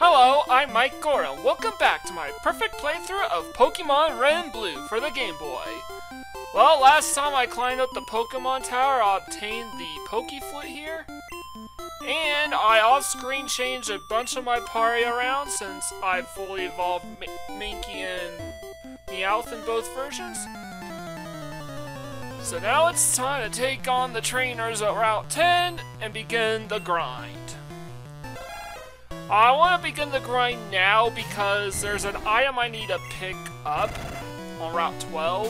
Hello, I'm Mike Gore, and welcome back to my perfect playthrough of Pokemon Red and Blue for the Game Boy. Well, last time I climbed up the Pokemon Tower, I obtained the Pokeflute here. And I off-screen changed a bunch of my party around since I fully evolved Mankey and Meowth in both versions. So now it's time to take on the trainers at Route 10 and begin the grind. I want to begin the grind now because there's an item I need to pick up on Route 12.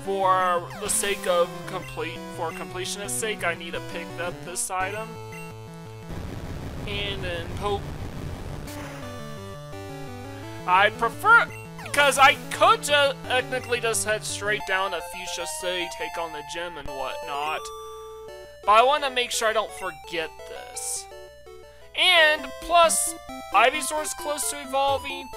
For the sake of completionist sake, I need to pick up this item. And then I prefer, because I could just technically just head straight down to Fuchsia City, take on the gym and whatnot. But I want to make sure I don't forget this. And plus, Ivysaur's close to evolving.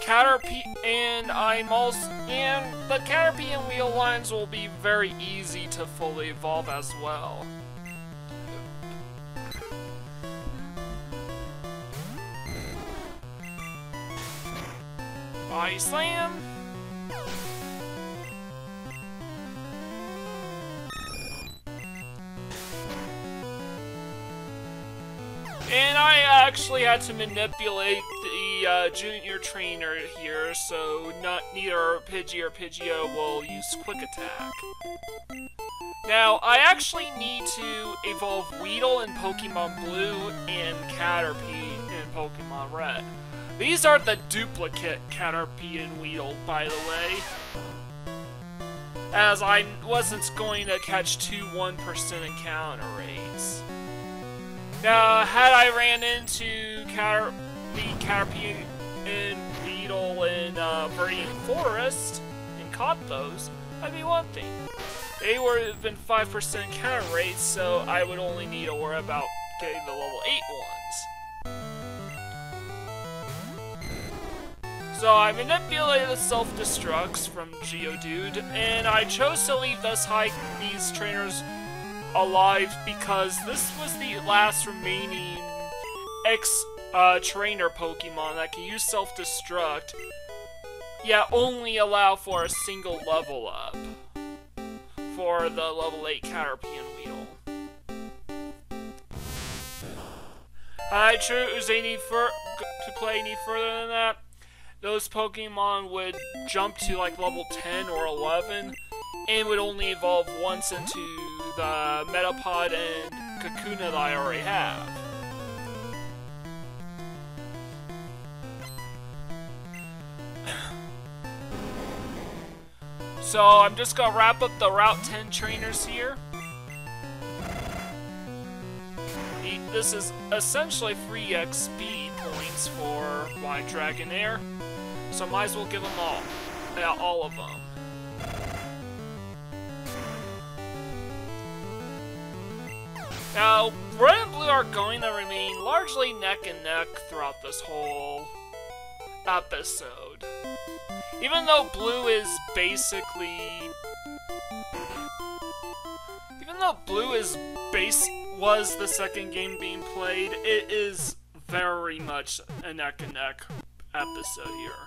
Caterpie and the Caterpie and Weedle lines will be very easy to fully evolve as well. Body Slam. And I actually had to manipulate the junior trainer here, so neither Pidgey or Pidgeot will use Quick Attack. Now, I actually need to evolve Weedle in Pokemon Blue and Caterpie in Pokemon Red. These are the duplicate Caterpie and Weedle, by the way, as I wasn't going to catch two 1% encounter rates. Now, had I ran into Caterpie and Weedle in Verdant Forest and caught those, that'd be one thing. They would have been 5% encounter rates, so I would only need to worry about getting the level 8 ones. So I manipulated the Selfdestructs from Geodude, and I chose to leave these trainers alive because this was the last remaining trainer Pokemon that can use Self-Destruct, yet only allow for a single level up for the level 8 Caterpie and Weedle. Had I choose to play any further than that, those Pokemon would jump to like level 10 or 11 and would only evolve once into the Metapod and Kakuna that I already have. So I'm just gonna wrap up the Route 10 trainers here. This is essentially free XP points for my Dragonair, so I might as well give them all of them. Now, Red and Blue are going to remain largely neck and neck throughout this whole episode. Even though Blue was the second game being played, it is very much a neck and neck episode here.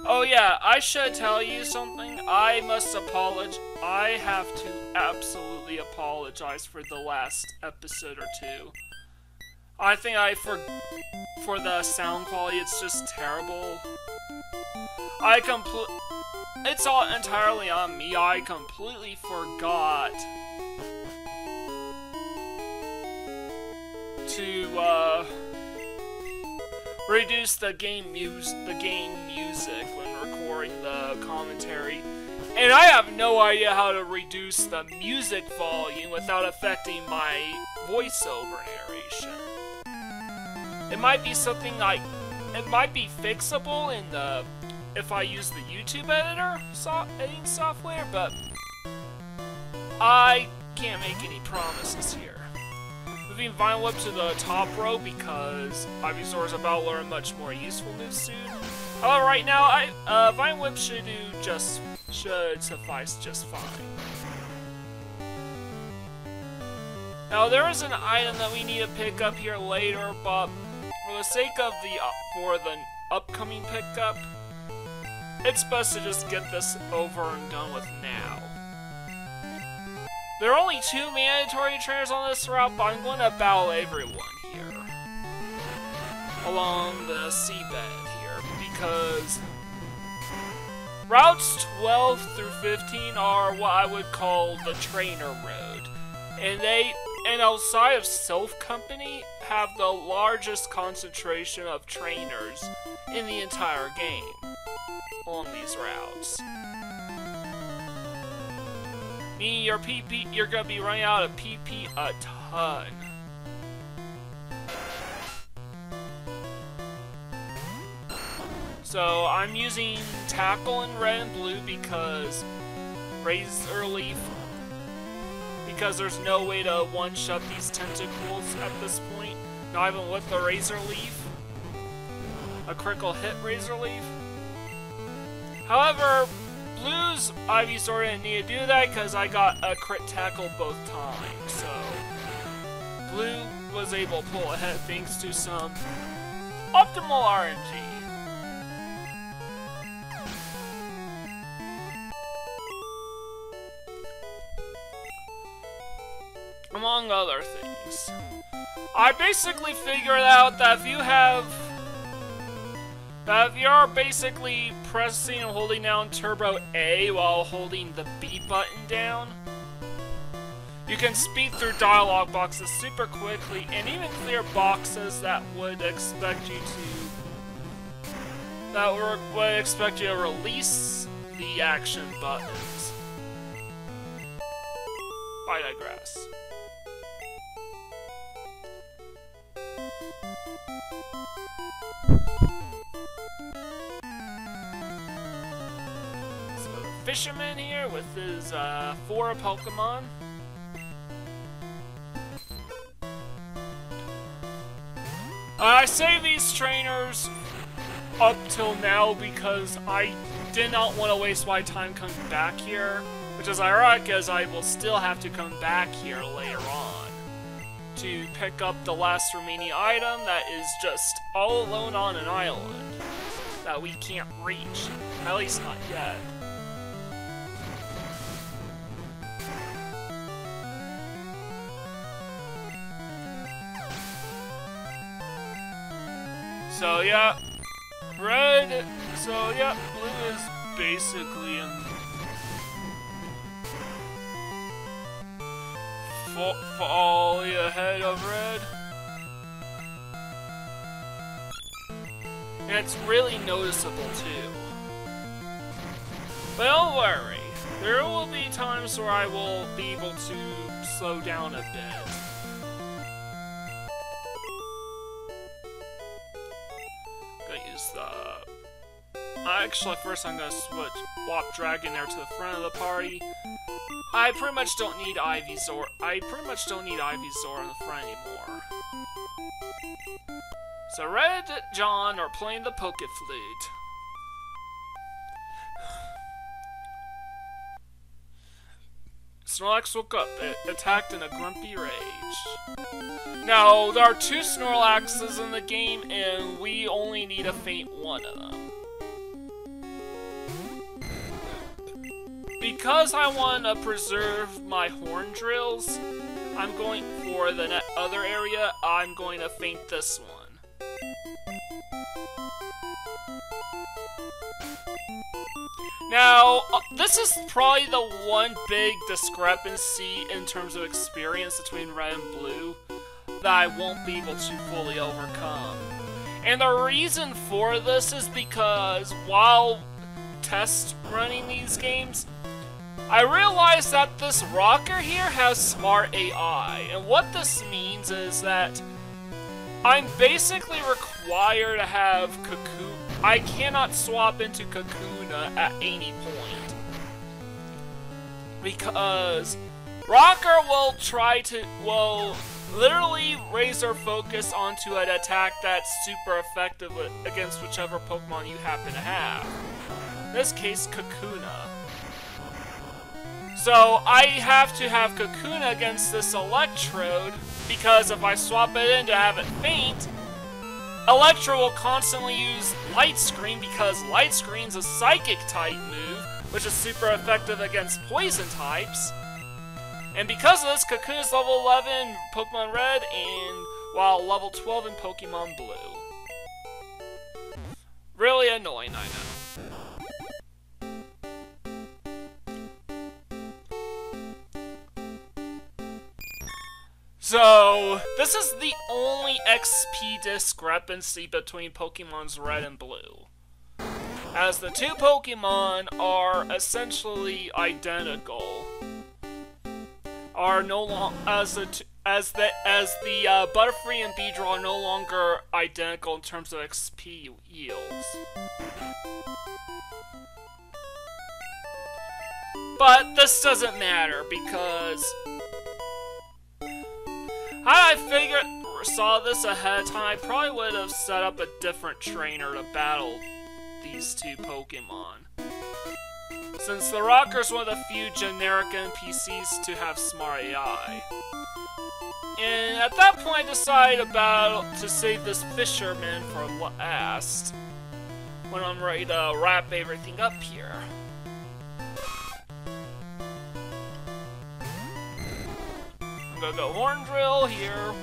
Oh yeah, I should tell you something. I have to absolutely apologize for the last episode or two. I think for the sound quality, it's just terrible. It's all entirely on me. I completely forgot to reduce the game music when recording the commentary, and I have no idea how to reduce the music volume without affecting my voiceover narration. It might be something it might be fixable in if I use the YouTube editing software, but I can't make any promises here. Moving Vine Whip to the top row because Ivysaur is about to learn much more useful moves soon. However, right now, Vine Whip should suffice just fine. Now there is an item that we need to pick up here later, but for the sake of the upcoming pickup, it's best to just get this over and done with now. There are only 2 mandatory trainers on this route, but I'm going to battle everyone here along the seabed here, because routes 12 through 15 are what I would call the trainer road, and outside of Self Company have the largest concentration of trainers in the entire game along these routes. Meaning your PP, you're gonna be running out of PP a ton. So I'm using Tackle in red and blue because Razor Leaf, because there's no way to one-shot these tentacles at this point, not even with the Razor Leaf. A critical hit Razor Leaf. However, Blue's Ivysaur didn't need to do that because I got a crit tackle both times, so Blue was able to pull ahead thanks to some optimal RNG. Among other things. I basically figured out that if you're basically pressing and holding down Turbo A while holding the B button down, you can speed through dialogue boxes super quickly and even clear boxes that would expect you to release the action buttons. I digress. Fisherman here with his 4 Pokemon. I say these trainers up till now because I did not want to waste my time coming back here, which is ironic as I will still have to come back here later on to pick up the last remaining item that is just all alone on an island that we can't reach, at least not yet. So yeah, blue is basically in fully ahead of red. And it's really noticeable too. But don't worry, there will be times where I will be able to slow down a bit. Actually, first I'm gonna swap Dragonair to the front of the party. I pretty much don't need Ivysaur. In the front anymore. So Red and John are playing the Poké Flute. Snorlax woke up, attacked in a grumpy rage. Now, there are 2 Snorlaxes in the game, and we only need to faint one of them. Because I want to preserve my horn drills, I'm going for the other area, I'm going to faint this one. Now, this is probably the one big discrepancy in terms of experience between red and blue that I won't be able to fully overcome. And the reason for this is because while test running these games, I realized that this rocker here has Smart A.I, and what this means is that I'm basically required to have Kakuna. I cannot swap into Kakuna at any point, because Rocker will literally razor focus onto an attack that's super effective against whichever Pokemon you happen to have. In this case, Kakuna. So I have to have Kakuna against this Electrode, because if I swap it in to have it faint, Electrode will constantly use Light Screen, because Light Screen's a Psychic type move, which is super effective against Poison types. And because of this, Kakuna's level 11 in Pokemon Red, and while level 12 in Pokemon Blue. Really annoying, I know. So, this is the only XP discrepancy between Pokemon's Red and Blue, as the two Pokemon are essentially identical. Are no longer as the Butterfree and Beedrill are no longer identical in terms of XP yields. But this doesn't matter, because had I saw this ahead of time, I probably would have set up a different trainer to battle these two Pokemon. Since the Rocker is one of the few generic NPCs to have Smart A.I. And at that point I decided to save this Fisherman for last, when I'm ready to wrap everything up here. I'm gonna go Horn Drill here,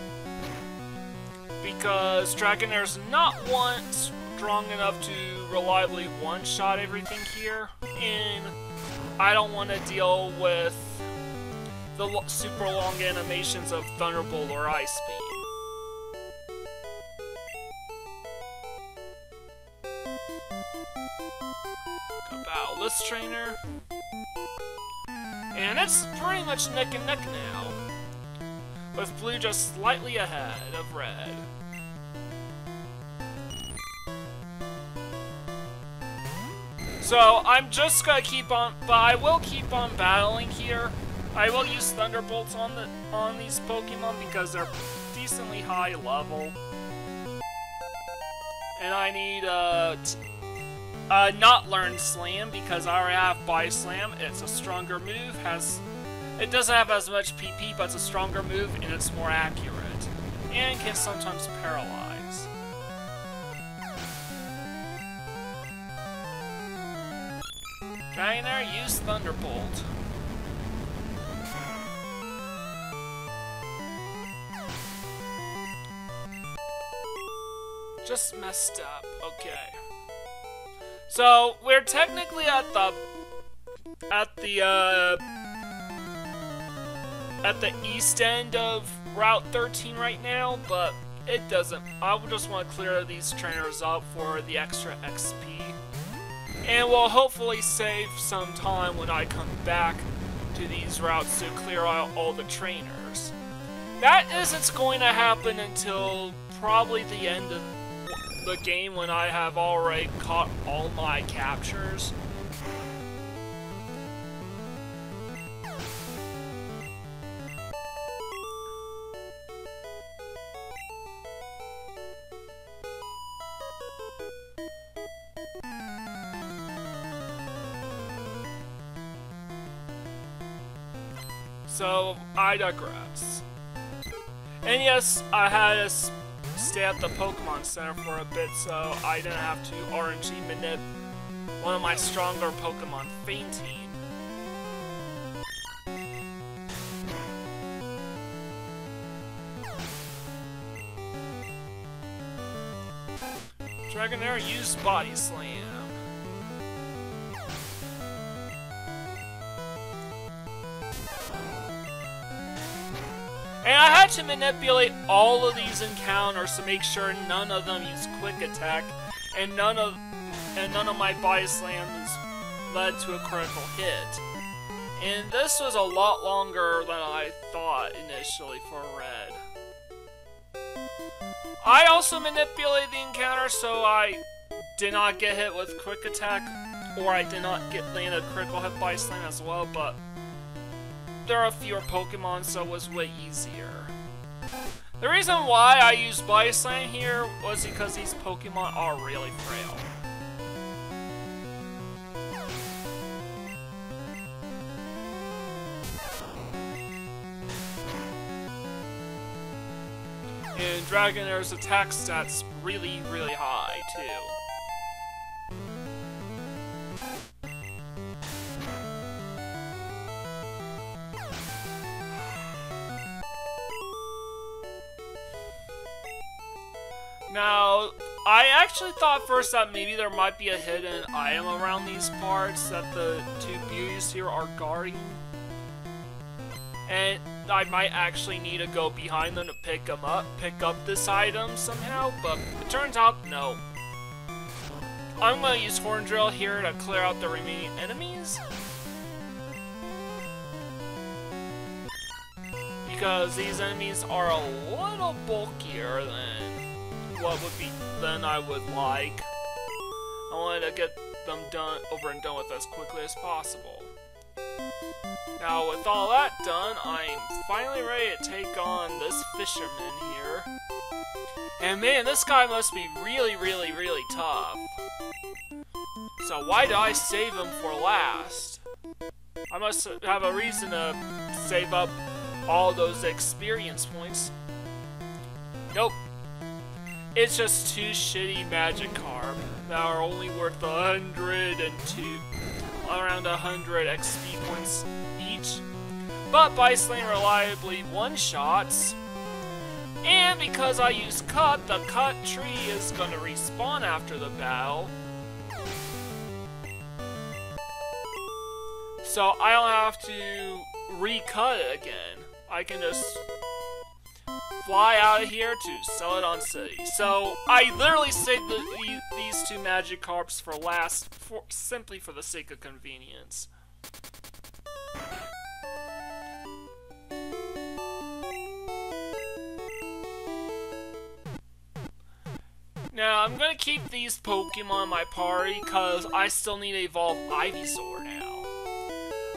because Dragonair's not strong enough to reliably one-shot everything here, and I don't want to deal with the super long animations of Thunderbolt or Ice Beam. Go battle this trainer, and it's pretty much neck and neck now, with Blue just slightly ahead of Red. So I'm just gonna keep on, but I will keep on battling here. I will use Thunderbolts on these Pokemon because they're decently high level, and I need not learn Slam because I already have Body Slam. It's a stronger move. It doesn't have as much PP, but it's a stronger move and it's more accurate, and can sometimes paralyze. Dragonair, use Thunderbolt. Just messed up. Okay. So we're technically at the east end of Route 13 right now, but it doesn't. I just want to clear these trainers up for the extra XP. And we'll hopefully save some time when I come back to these routes to clear out all the trainers. That isn't going to happen until probably the end of the game, when I have already caught all my captures. So, I digress. And yes, I had to stay at the Pokemon Center for a bit, so I didn't have to RNG manip one of my stronger Pokemon fainting. Dragonair used Body Slam. And I had to manipulate all of these encounters to make sure none of them use Quick Attack, and none of my Body Slams led to a critical hit. And this was a lot longer than I thought initially for Red. I also manipulated the encounter so I did not get hit with Quick Attack, or I did not land a critical hit Body Slam as well, but there are fewer Pokemon, so it was way easier. The reason why I used Body Slam here was because these Pokemon are really frail. Dragonair's attack stats really, really high, too. Now, I actually thought first that maybe there might be a hidden item around these parts that the two beauties here are guarding. And I might actually need to go behind them to pick up this item somehow, but it turns out no. I'm gonna use Horn Drill here to clear out the remaining enemies. Because these enemies are a little bulkier than I would like. I wanted to get them over and done with as quickly as possible. Now, with all that done, I'm finally ready to take on this fisherman here. And man, this guy must be really, really, really tough. So why did I save him for last? I must have a reason to save up all those experience points. Nope. It's just two shitty Magikarp that are only worth 102, around 100 XP points each. But by slaying reliably one-shots, and because I use Cut, the Cut tree is going to respawn after the battle. So I don't have to recut it again. I can just fly out of here to sell it on City. So I literally saved these two Magikarps for last, simply for the sake of convenience. Now I'm gonna keep these Pokemon in my party because I still need to evolve Ivysaur now.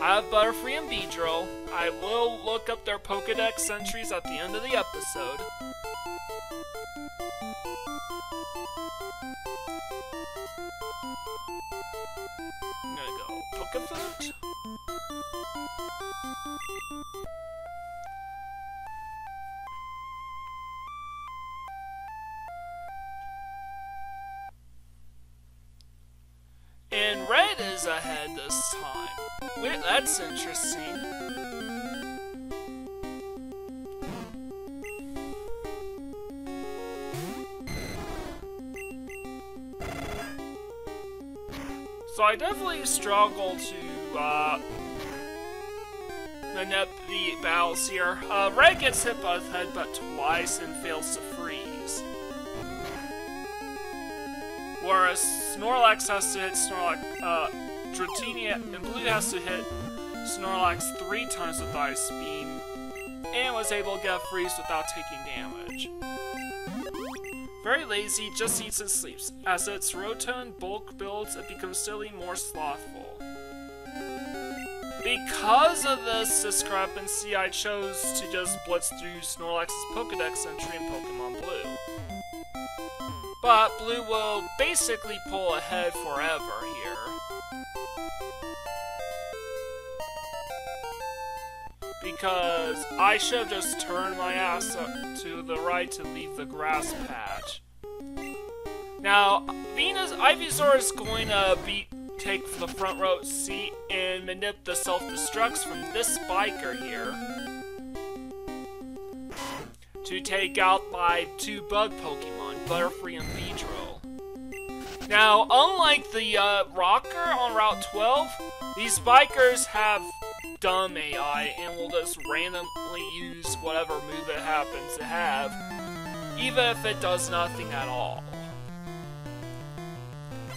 I have Butterfree and Beedrill. I will look up their Pokedex entries at the end of the episode. I'm gonna go Pokeflute. And Red is ahead this time. Wait, that's interesting. So I definitely struggle to manip the battles here. Red gets hit by the headbutt twice and fails to freeze. Whereas Snorlax has to hit Dratini and Blue has to hit Snorlax 3 times with Ice Beam, and was able to get a freeze without taking damage. Very lazy, just eats and sleeps. As its Rotom bulk builds, it becomes steadily more slothful. Because of this discrepancy, I chose to just blitz through Snorlax's Pokedex entry in Pokemon Blue. But Blue will basically pull ahead forever here. Because I should have just turned my ass up to the right to leave the grass patch. Now, Ivysaur is going to take the front row seat and manip the self-destructs from this biker here to take out my two bug Pokemon, Butterfree and Beedrill. Now, unlike the rocker on Route 12, these bikers have dumb AI and will just randomly use whatever move it happens to have, even if it does nothing at all.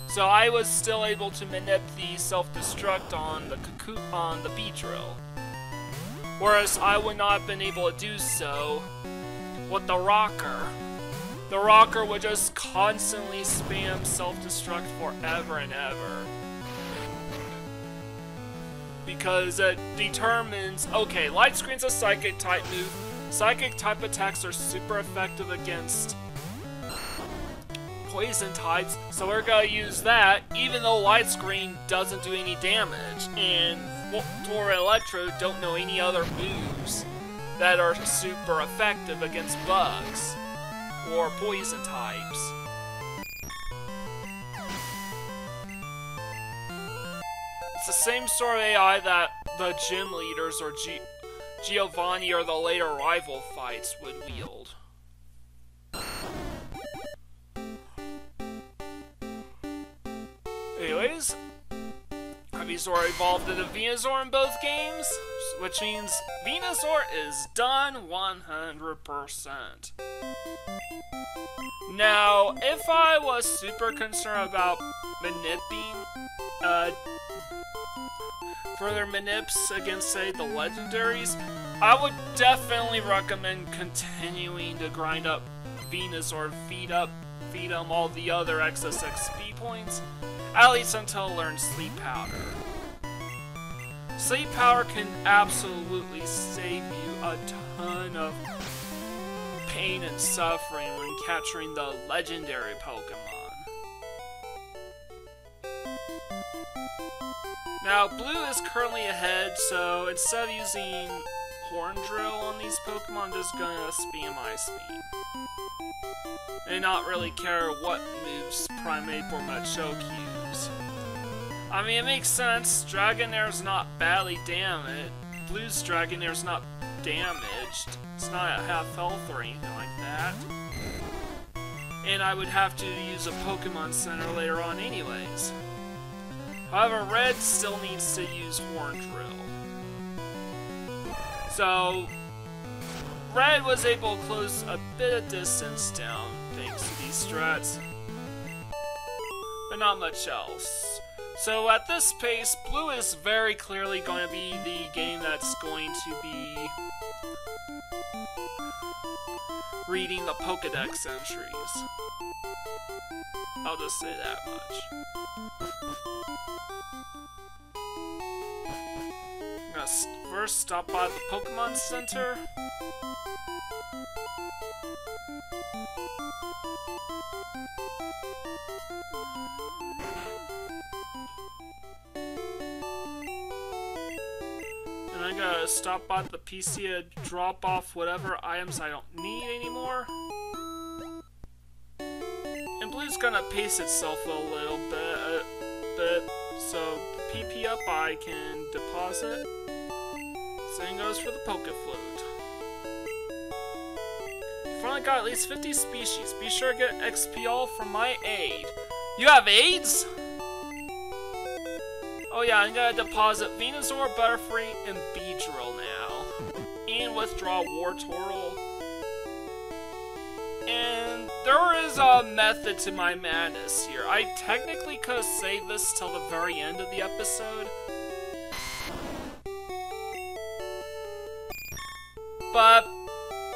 So I was still able to manip the self-destruct on the Beedrill, whereas I would not have been able to do so with the rocker. The rocker would just constantly spam self-destruct forever and ever. Because it determines, okay, Light Screen's a Psychic type move. Psychic type attacks are super effective against Poison types, so we're gonna use that, even though Light Screen doesn't do any damage, and Voltorb and Electrode don't know any other moves that are super effective against bugs. or poison types. It's the same sort of AI that the gym leaders or Giovanni or the later rival fights would wield. Anyways, Ivysaur evolved into Venusaur in both games, which means Venusaur is done 100%. Now, if I was super concerned about further manips against, say, the legendaries, I would definitely recommend continuing to grind up Venusaur, feed him all the other excess XP points, at least until it learns Sleep Powder. Sleep Powder can absolutely save you a ton of pain and suffering when capturing the legendary Pokemon. Now, Blue is currently ahead, so instead of using Horn Drill on these Pokemon, I'm just gonna spam Ice Beam. And not really care what moves Primeape or Machoke use. I mean, it makes sense. Dragonair's not badly damaged. Blue's Dragonair's not damaged. It's not at half health or anything like that. And I would have to use a Pokemon Center later on anyways. However, Red still needs to use Horn Drill. So, Red was able to close a bit of distance down thanks to these strats, but not much else. So at this pace, Blue is very clearly going to be the game that's going to be reading the Pokédex entries. I'll just say that much. I'm gonna first stop by the Pokemon Center. And I gotta stop by the PC to drop off whatever items I don't need anymore. And Blue's gonna pace itself a little bit, so the PP up I can deposit. Same goes for the Pokeflute. You've only got at least 50 species. Be sure to get XP all from my aid. You have aids? Oh yeah, I'm gonna deposit Venusaur, Butterfree, and Beedrill now. And withdraw Wartortle. And there is a method to my madness here. I technically could have saved this till the very end of the episode. But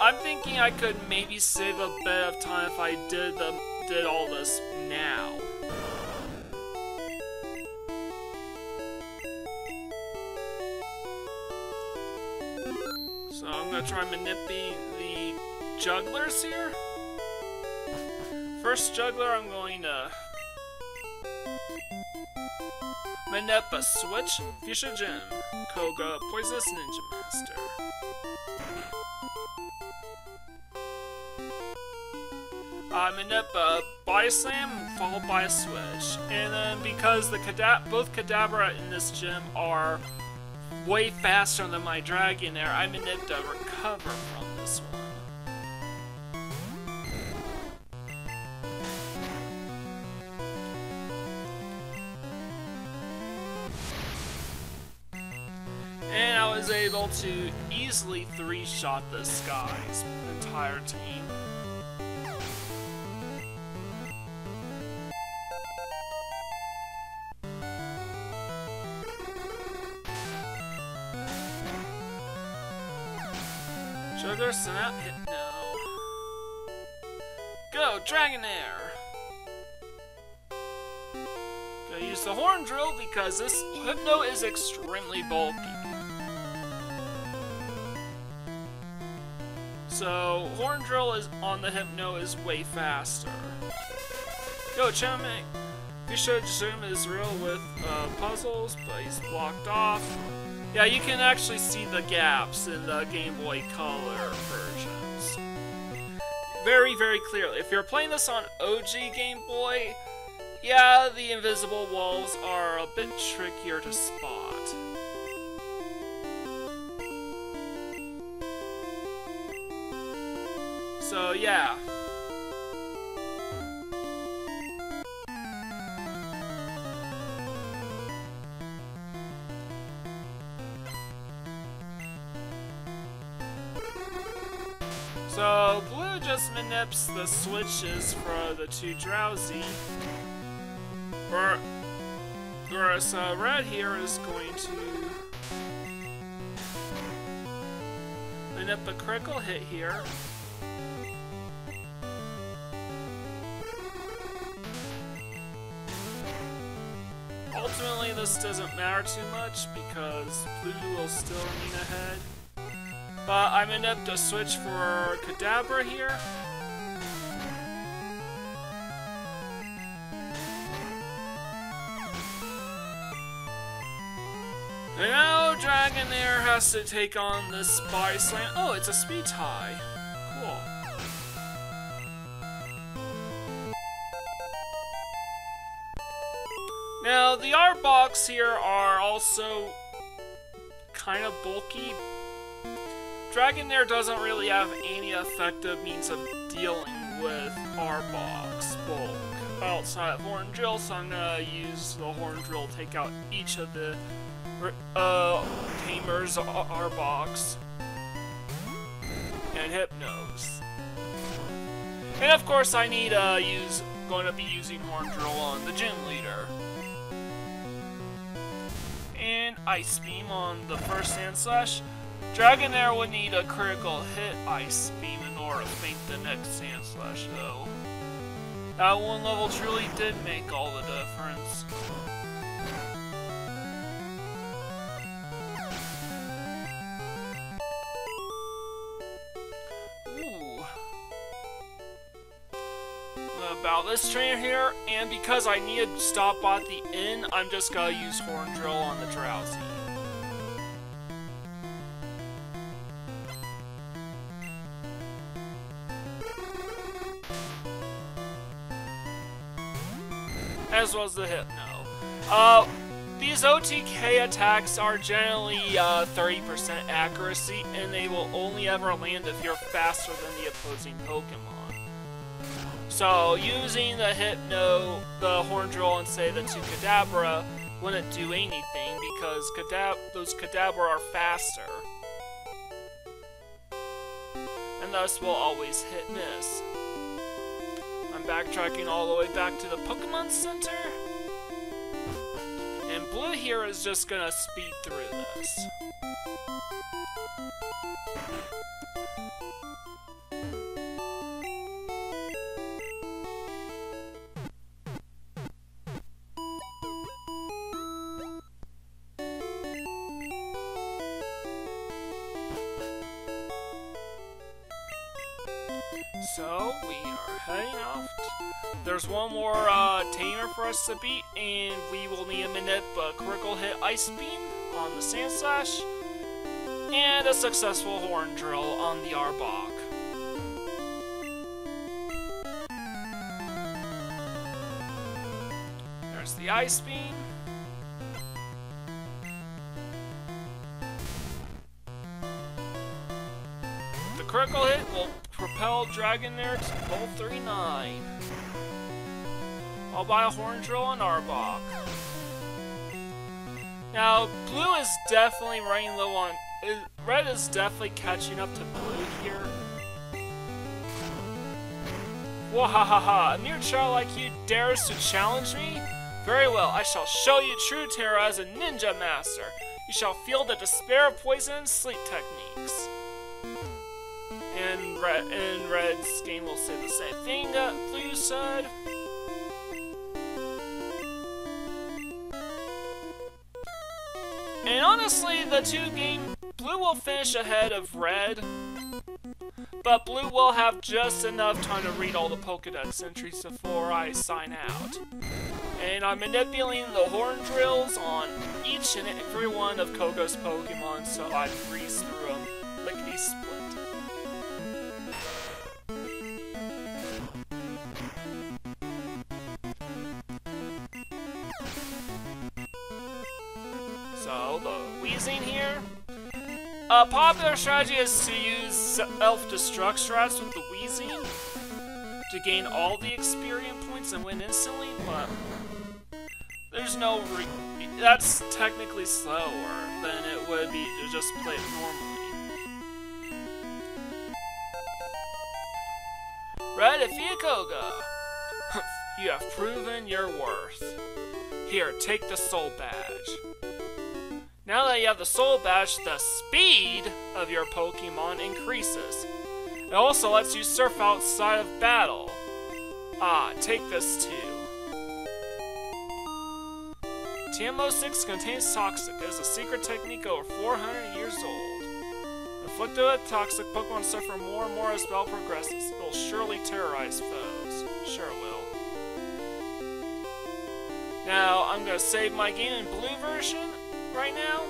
I'm thinking I could maybe save a bit of time if I did all this now. So I'm gonna try manipulating the jugglers here. First juggler, I'm going to manip a Switch, Fuchsia Gym, Koga, Poisonous Ninja Master. Manip a Body Slam followed by a Switch. And then because the both Kadabra in this gym are way faster than my Dragonair, I manipped a Recover from this one. And I was able to easily 3-shot this guy's entire team. Sugar, Snap, Hypno. Go, Dragonair! Gonna use the Horn Drill because this Hypno is extremely bulky. So, Horn Drill is on the Hypno is way faster. Go, Chamek! Fuchsia Gym is real with puzzles, but he's blocked off. Yeah, you can actually see the gaps in the Game Boy Color versions. very, very clearly. If you're playing this on OG Game Boy, yeah, the invisible walls are a bit trickier to spot. So, yeah. So, blue just manips the switches for the two drowsy. Whereas red here is going to manip a critical hit here. Ultimately, this doesn't matter too much because blue will still remain ahead. But I'm gonna have to switch for Kadabra here. And now Dragonair has to take on this Spy Slam. Oh, it's a speed tie. Cool. Now, the art box here are also kind of bulky. Dragonair doesn't really have any effective means of dealing with Arbok's bulk outside of Horn Drill, so I'm gonna use the Horn Drill to take out each of the Tamer's Arboks and Hypnos. And of course, I need going to be using Horn Drill on the Gym Leader. And Ice Beam on the first Sand Slash. Dragonair would need a critical hit Ice Beam in order to feint the next Sand Slash, though. That one level truly did make all the difference. Ooh. About this trainer here, and because I need to stop at the inn, I'm just gonna use Horn Drill on the Drowsy. As well as the Hypno. These OTK attacks are generally 30% accuracy, and they will only ever land if you're faster than the opposing Pokemon. So, using the Hypno, the Horn Drill, and say the two Kadabra wouldn't do anything because those Kadabra are faster. And thus will always hit miss. I'm backtracking all the way back to the Pokemon Center. And blue here is just gonna speed through this. So, we are heading off. There's one more Tamer for us to beat, and we will need a manip a critical hit Ice Beam on the Sand Slash, and a successful Horn Drill on the Arbok. There's the Ice Beam. The critical hit will propel Dragonair to level 39. I'll buy a Horn Drill on Arbok. Now, blue is definitely running low on... Red is definitely catching up to blue here. Wahahaha, a mere child like you dares to challenge me? Very well, I shall show you true terror as a ninja master. You shall feel the despair of poison and sleep techniques. And Red's game will say the same thing that blue said. And honestly, the blue will finish ahead of red, but blue will have just enough time to read all the Pokédex entries before I sign out. And I'm manipulating the Horn Drills on each and every one of Koko's Pokemon so I breeze through them lickety-split. So, the Wheezing here. A popular strategy is to use Selfdestruct strats with the Wheezing to gain all the experience points and win instantly, but there's no that's technically slower than it would be to just play it normally. Red Koga, you have proven your worth. Here, take the soul badge. Now that you have the soul badge, the speed of your Pokemon increases. It also lets you surf outside of battle. Ah, take this too. TMO6 contains Toxic. It is a secret technique over 400 years old. Afflicted with Toxic, Pokemon suffer more and more as battle progresses. It will surely terrorize foes. Sure will. Now, I'm gonna save my game in blue version right now.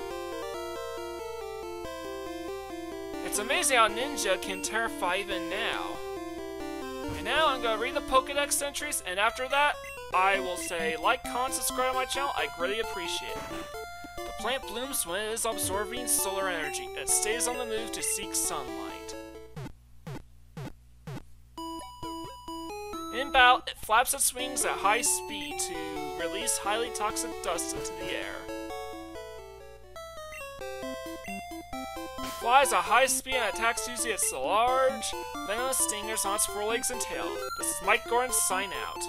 It's amazing how Ninja can terrify even now. And now I'm gonna read the Pokedex entries, and after that, I will say like, comment, subscribe to my channel. I greatly appreciate it. The plant blooms when it is absorbing solar energy. It stays on the move to seek sunlight. In battle, it flaps its wings at high speed to release highly toxic dust into the air. Flies at high speed and attacks using its large, venomous stingers on its forelegs and tail. This is Mike Gordon, sign out.